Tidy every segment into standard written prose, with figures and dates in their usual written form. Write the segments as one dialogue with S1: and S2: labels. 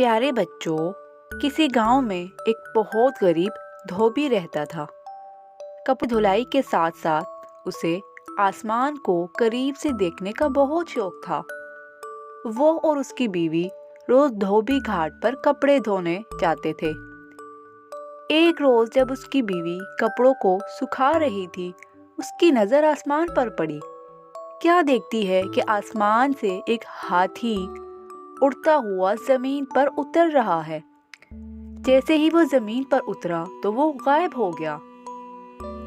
S1: प्यारे बच्चों, किसी गांव में एक बहुत गरीब धोबी रहता था। कपड़े धुलाई के साथ साथ उसे आसमान को करीब से देखने का बहुत शौक था। वो और उसकी बीवी रोज धोबी घाट पर कपड़े धोने जाते थे। एक रोज जब उसकी बीवी कपड़ों को सुखा रही थी, उसकी नजर आसमान पर पड़ी। क्या देखती है कि आसमान से एक हाथी उड़ता हुआ जमीन पर उतर रहा है। जैसे ही वो जमीन पर उतरा तो वो गायब हो गया।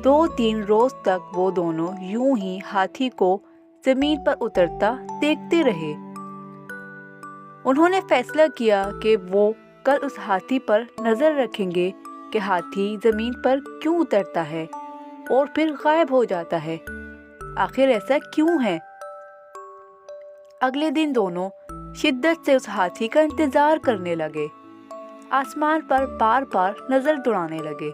S1: 2-3 रोज तक वो दोनों यूं ही हाथी को जमीन पर उतरता देखते रहे। उन्होंने फैसला किया कि वो कल उस हाथी पर नजर रखेंगे कि हाथी जमीन पर क्यों उतरता है और फिर गायब हो जाता है। आखिर ऐसा क्यों है? अगले दिन दोनों शिद्दत से उस हाथी का इंतजार करने लगे। आसमान पर बार बार नजर दौड़ाने लगे।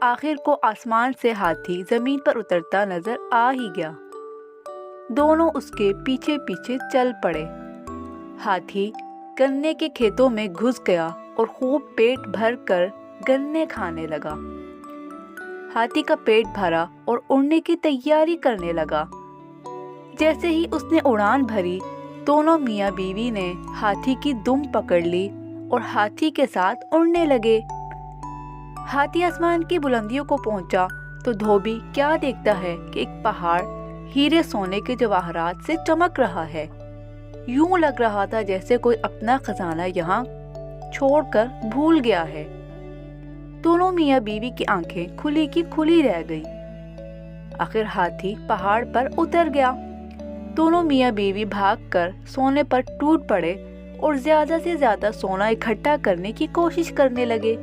S1: आखिर को आसमान से हाथी जमीन पर उतरता नजर आ ही गया। दोनों उसके पीछे पीछे चल पड़े। हाथी गन्ने के खेतों में घुस गया और खूब पेट भर कर गन्ने खाने लगा। हाथी का पेट भरा और उड़ने की तैयारी करने लगा। जैसे ही उसने उड़ान भरी, दोनों मियाँ बीवी ने हाथी की दुम पकड़ ली और हाथी के साथ उड़ने लगे। हाथी आसमान की बुलंदियों को पहुंचा तो धोबी क्या देखता है कि एक पहाड़ हीरे सोने के जवाहरात से चमक रहा है। यूं लग रहा था जैसे कोई अपना खजाना यहाँ छोड़कर भूल गया है। दोनों मियाँ बीवी की आंखें खुली की खुली रह गई। आखिर हाथी पहाड़ पर उतर गया। दोनों मियाँ बीवी भागकर सोने पर टूट पड़े और ज्यादा से ज्यादा सोना इकट्ठा करने की कोशिश करने लगे।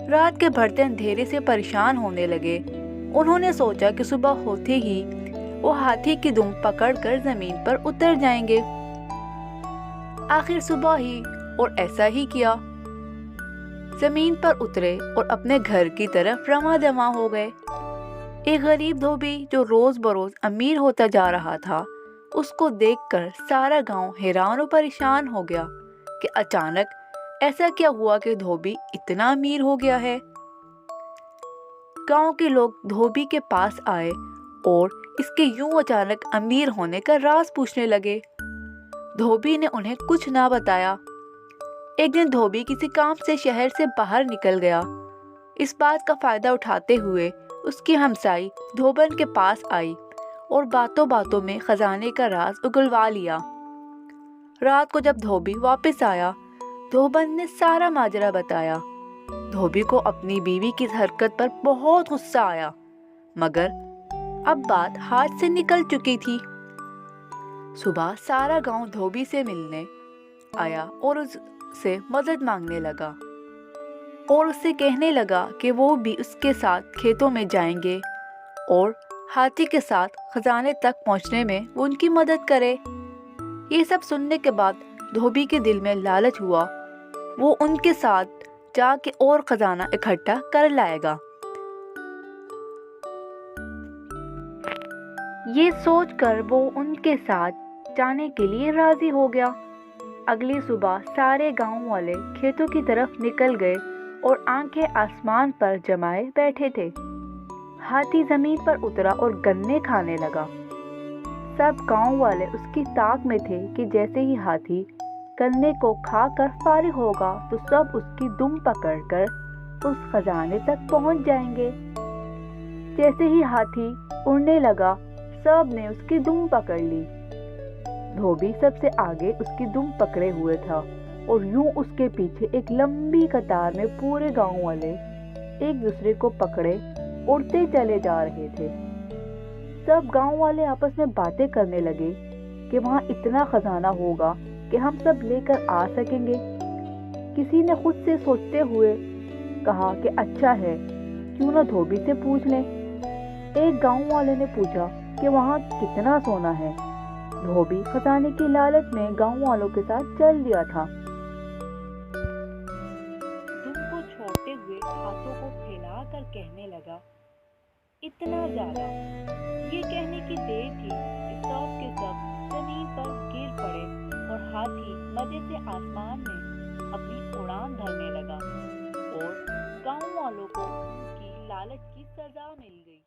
S1: रात के बढ़ते अंधेरे से परेशान होने लगे। उन्होंने सोचा कि सुबह होते ही वो हाथी की दुम पकड़कर जमीन पर उतर जाएंगे। आखिर सुबह ही और ऐसा ही किया। जमीन पर उतरे और अपने घर की तरफ रमा जमा हो गए। एक गरीब धोबी जो रोज बरोज अमीर होता जा रहा था, उसको देखकर सारा गांव हैरान और परेशान हो गया कि अचानक ऐसा क्या हुआ कि धोबी इतना अमीर हो गया है। गांव के लोग धोबी के पास आए और इसके यूं अचानक अमीर होने का राज पूछने लगे। धोबी ने उन्हें कुछ ना बताया। एक दिन धोबी किसी काम से शहर से बाहर निकल गया। इस बात का फायदा उठाते हुए उसकी हमसाई धोबन के पास आई और बातों बातों में खजाने का राज उगलवा लिया। रात को जब धोबी वापस आया, धोबन ने सारा माजरा बताया। धोबी को अपनी बीवी की हरकत पर बहुत गुस्सा आया, मगर अब बात हाथ से निकल चुकी थी। सुबह सारा गांव धोबी से मिलने आया और उससे मदद मांगने लगा और उससे कहने लगा कि वो भी उसके साथ खेतों में जाएंगे और हाथी के साथ खजाने तक पहुंचने में वो उनकी मदद करे। ये सब सुनने के बाद धोबी के दिल में लालच हुआ। वो उनके साथ जाके और खजाना इकट्ठा कर लाएगा। ये सोचकर वो उनके साथ जाने के लिए राजी हो गया। अगली सुबह सारे गांव वाले खेतों की तरफ निकल गए और आंखें आसमान पर जमाए बैठे थे। हाथी जमीन पर उतरा और गन्ने खाने लगा। सब गांव वाले उसकी ताक में थे कि जैसे ही हाथी गन्ने को खाकर फारिग होगा तो सब उसकी दुम पकड़कर उस खजाने तक पहुंच जाएंगे। जैसे ही हाथी उड़ने लगा, सब ने उसकी दुम पकड़ ली। धोबी सबसे आगे उसकी दुम पकड़े हुए था और यूं उसके पीछे एक लंबी कतार में पूरे गांव वाले एक दूसरे को पकड़े उड़ते चले जा रहे थे। सब गांव वाले आपस में बातें करने लगे कि वहां इतना खजाना होगा कि हम सब लेकर आ सकेंगे। किसी ने खुद से सोचते हुए कहा कि अच्छा है, क्यों ना धोबी से पूछ लें। एक गांव वाले ने पूछा कि वहां कितना सोना है। धोबी खजाने की लालच में गांव वालों के साथ चल दिया था। दुम को छोड़ते हुए हाथों को फैलाकर कहने लगा, इतना ज्यादा। ये कहने की देर थी कि सब के सब जमीन पर गिर पड़े और हाथी मजे से आसमान में اپنی اڑان بھرنے لگا اور گاؤں والوں کو اس کی لالچ کی سزا مل گئی۔